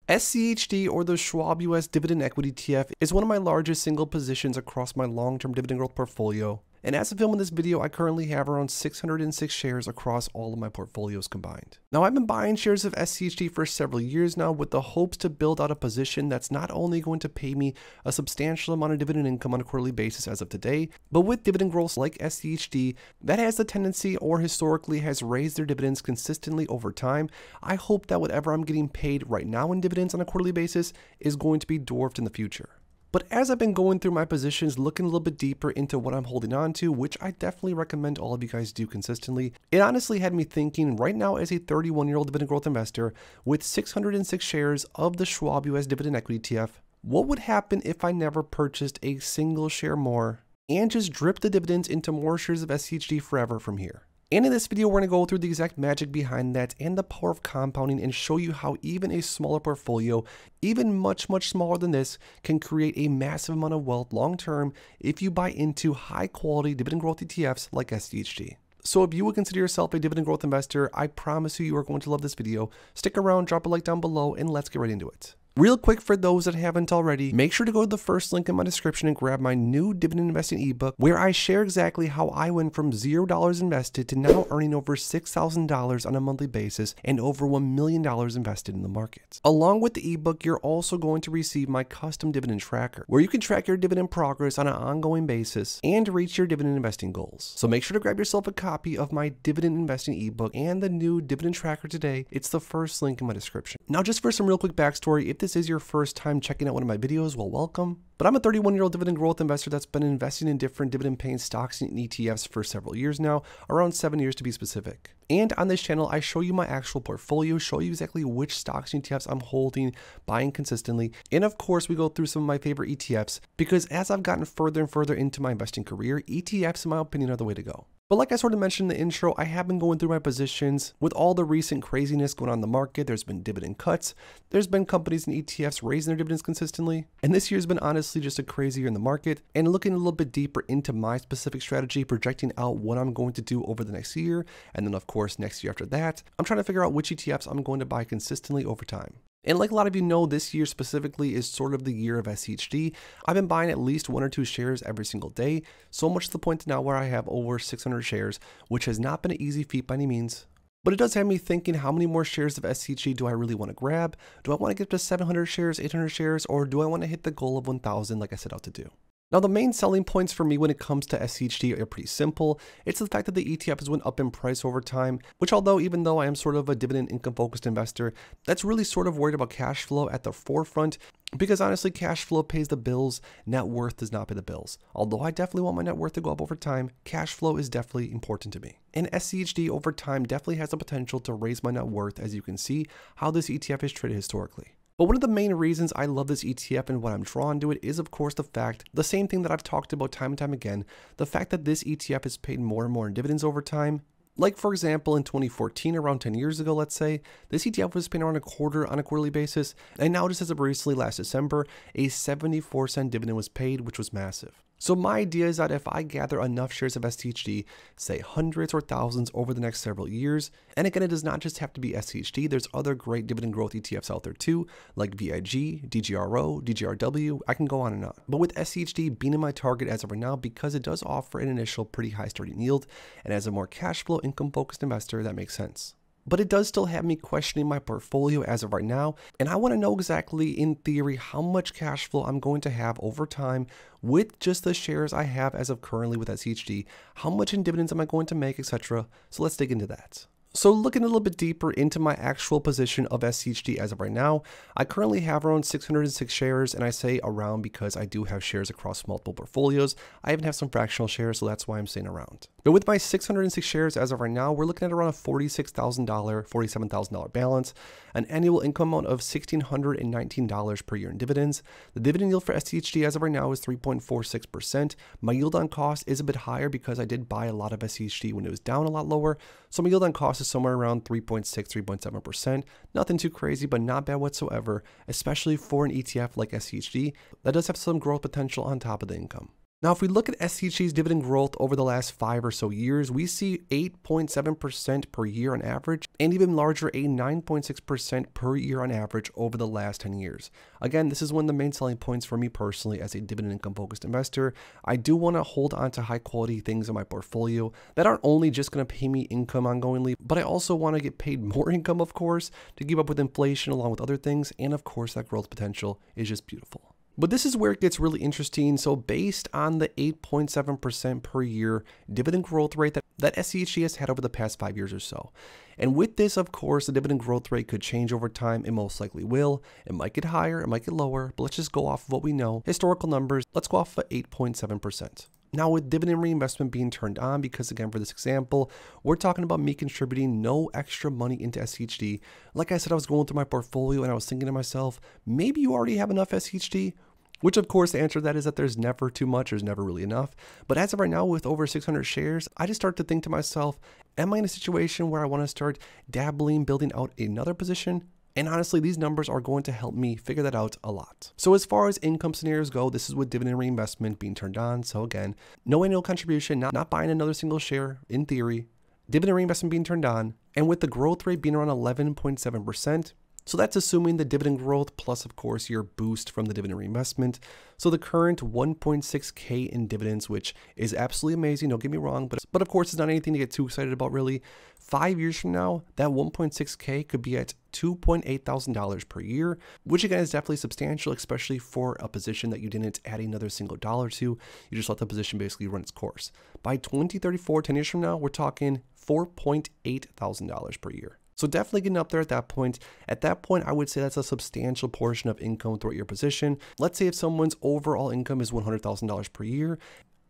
SCHD, or the Schwab US Dividend Equity ETF, is one of my largest single positions across my long-term dividend growth portfolio. And as of filming this video, I currently have around 606 shares across all of my portfolios combined. Now, I've been buying shares of SCHD for several years now with the hopes to build out a position that's not only going to pay me a substantial amount of dividend income on a quarterly basis as of today, but with dividend growth like SCHD that has the tendency or historically has raised their dividends consistently over time. I hope that whatever I'm getting paid right now in dividends on a quarterly basis is going to be dwarfed in the future. But as I've been going through my positions, looking a little bit deeper into what I'm holding on to, which I definitely recommend all of you guys do consistently, it honestly had me thinking right now as a 31-year-old dividend growth investor with 606 shares of the Schwab US Dividend Equity ETF, what would happen if I never purchased a single share more and just dripped the dividends into more shares of SCHD forever from here? And in this video, we're going to go through the exact magic behind that and the power of compounding and show you how even a smaller portfolio, even much smaller than this, can create a massive amount of wealth long term if you buy into high quality dividend growth ETFs like SCHD. So if you would consider yourself a dividend growth investor, I promise you are going to love this video. Stick around, drop a like down below, and let's get right into it. Real quick, for those that haven't already, make sure to go to the first link in my description and grab my new dividend investing ebook, where I share exactly how I went from $0 invested to now earning over $6,000 on a monthly basis and over $1 million invested in the market. Along with the ebook, you're also going to receive my custom dividend tracker, where you can track your dividend progress on an ongoing basis and reach your dividend investing goals. So make sure to grab yourself a copy of my dividend investing ebook and the new dividend tracker today. It's the first link in my description. Now, just for some real quick backstory, if this is your first time checking out one of my videos, well, welcome. But I'm a 31-year-old dividend growth investor that's been investing in different dividend paying stocks and ETFs for several years now, around 7 years to be specific. And on this channel, I show you my actual portfolio, show you exactly which stocks and ETFs I'm holding, buying consistently. And of course, we go through some of my favorite ETFs because as I've gotten further and further into my investing career, ETFs, in my opinion, are the way to go. But like I sort of mentioned in the intro, I have been going through my positions with all the recent craziness going on in the market. There's been dividend cuts. There's been companies and ETFs raising their dividends consistently. And this year's been honestly just a crazy year in the market. And looking a little bit deeper into my specific strategy, projecting out what I'm going to do over the next year. And then of course, next year after that, I'm trying to figure out which ETFs I'm going to buy consistently over time. And like a lot of you know, this year specifically is sort of the year of SCHD. I've been buying at least 1 or 2 shares every single day, so much to the point now where I have over 600 shares, which has not been an easy feat by any means. But it does have me thinking, how many more shares of SCHD do I really want to grab? Do I want to get to 700 shares, 800 shares, or do I want to hit the goal of 1,000 like I set out to do? Now, the main selling points for me when it comes to SCHD are pretty simple. It's the fact that the ETF has went up in price over time, which even though I am sort of a dividend income focused investor, that's really sort of worried about cash flow at the forefront, because honestly, cash flow pays the bills, net worth does not pay the bills. Although I definitely want my net worth to go up over time, cash flow is definitely important to me. And SCHD over time definitely has the potential to raise my net worth, as you can see how this ETF is traded historically. But one of the main reasons I love this ETF and what I'm drawn to it is, of course, the same thing that I've talked about time and time again, the fact that this ETF has paid more and more in dividends over time. Like, for example, in 2014, around 10 years ago, let's say, this ETF was paying around $0.25 on a quarterly basis. And now, just as of recently, last December, a 74-cent dividend was paid, which was massive. So my idea is that if I gather enough shares of SCHD, say hundreds or thousands over the next several years, and again, it does not just have to be SCHD, there's other great dividend growth ETFs out there too, like VIG, DGRO, DGRW, I can go on and on. But with SCHD being in my target as of right now, because it does offer an initial pretty high starting yield, and as a more cash flow income focused investor, that makes sense. But it does still have me questioning my portfolio as of right now, and I want to know exactly, in theory, how much cash flow I'm going to have over time with just the shares I have as of currently with SCHD, how much in dividends am I going to make, etc. So let's dig into that. So looking a little bit deeper into my actual position of SCHD as of right now, I currently have around 606 shares, and I say around because I do have shares across multiple portfolios. I even have some fractional shares, so that's why I'm saying around. But with my 606 shares as of right now, we're looking at around a $46,000, $47,000 balance, an annual income amount of $1,619 per year in dividends. The dividend yield for SCHD as of right now is 3.46%. My yield on cost is a bit higher because I did buy a lot of SCHD when it was down a lot lower. So my yield on cost is somewhere around 3.6, 3.7%. Nothing too crazy, but not bad whatsoever, especially for an ETF like SCHD that does have some growth potential on top of the income. Now, if we look at SCHD's dividend growth over the last 5 or so years, we see 8.7% per year on average, and even larger, a 9.6% per year on average over the last 10 years. Again, this is one of the main selling points for me personally as a dividend income focused investor. I do want to hold on to high quality things in my portfolio that aren't only just going to pay me income ongoingly, but I also want to get paid more income, of course, to keep up with inflation along with other things. And of course, that growth potential is just beautiful. But this is where it gets really interesting. So based on the 8.7% per year dividend growth rate that SCHD has had over the past 5 years or so. And with this, of course, the dividend growth rate could change over time. It most likely will. It might get higher, it might get lower, but let's just go off of what we know. Historical numbers, let's go off of 8.7%. Now with dividend reinvestment being turned on, because again, for this example, we're talking about me contributing no extra money into SCHD. Like I said, I was going through my portfolio and I was thinking to myself, maybe you already have enough SCHD. Which of course the answer to that is that there's never too much, there's never really enough. But as of right now with over 600 shares, I just start to think to myself, am I in a situation where I want to start dabbling, building out another position? And honestly, these numbers are going to help me figure that out a lot. So as far as income scenarios go, this is with dividend reinvestment being turned on. So again, no annual contribution, not buying another single share in theory, dividend reinvestment being turned on, and with the growth rate being around 11.7%, so that's assuming the dividend growth plus, of course, your boost from the dividend reinvestment. So the current 1.6K in dividends, which is absolutely amazing, don't get me wrong, but of course, it's not anything to get too excited about really. 5 years from now, that 1.6K could be at $2.8 thousand per year, which again is definitely substantial, especially for a position that you didn't add another single dollar to. You just let the position basically run its course. By 2034, 10 years from now, we're talking $4.8 thousand per year. So definitely getting up there at that point. At that point, I would say that's a substantial portion of income throughout your position. Let's say if someone's overall income is $100,000 per year,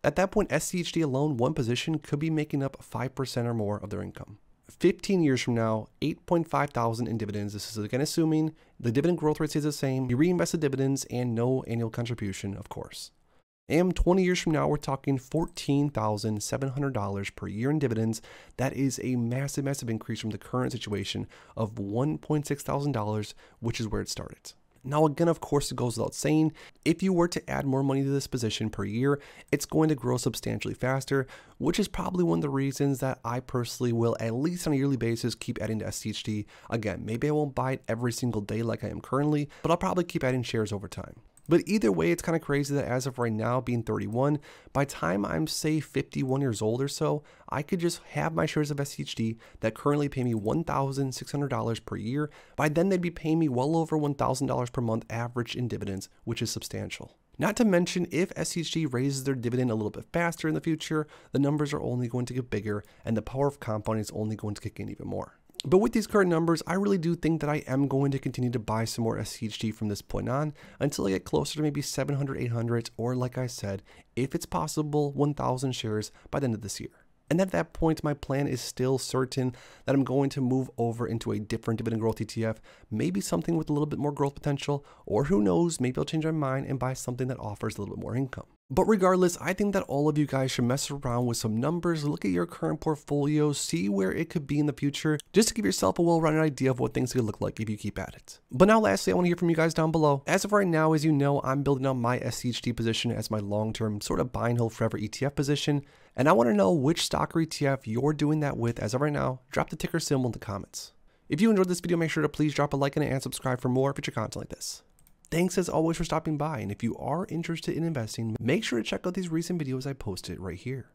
at that point, SCHD alone, one position could be making up 5% or more of their income. 15 years from now, 8.5 thousand in dividends. This is again assuming the dividend growth rate stays the same, you reinvest the dividends and no annual contribution, of course. And 20 years from now, we're talking $14,700 per year in dividends. That is a massive, massive increase from the current situation of $1.6 thousand, which is where it started. Now, again, of course, it goes without saying, if you were to add more money to this position per year, it's going to grow substantially faster, which is probably one of the reasons that I personally will, at least on a yearly basis, keep adding to SCHD. Again, maybe I won't buy it every single day like I am currently, but I'll probably keep adding shares over time. But either way, it's kind of crazy that as of right now, being 31, by the time I'm, say, 51 years old or so, I could just have my shares of SCHD that currently pay me $1,600 per year. By then, they'd be paying me well over $1,000 per month average in dividends, which is substantial. Not to mention, if SCHD raises their dividend a little bit faster in the future, the numbers are only going to get bigger, and the power of compounding is only going to kick in even more. But with these current numbers, I really do think that I am going to continue to buy some more SCHD from this point on until I get closer to maybe 700, 800, or like I said, if it's possible, 1,000 shares by the end of this year. And at that point, my plan is still certain that I'm going to move over into a different dividend growth ETF, maybe something with a little bit more growth potential, or who knows, maybe I'll change my mind and buy something that offers a little bit more income. But regardless, I think that all of you guys should mess around with some numbers, look at your current portfolio, see where it could be in the future, just to give yourself a well-rounded idea of what things could look like if you keep at it. But now lastly, I want to hear from you guys down below. As of right now, as you know, I'm building out my SCHD position as my long-term sort of buy and hold forever ETF position. And I want to know which stock or ETF you're doing that with as of right now. Drop the ticker symbol in the comments. If you enjoyed this video, make sure to please drop a like on it and subscribe for more future content like this. Thanks as always for stopping by, and if you are interested in investing, make sure to check out these recent videos I posted right here.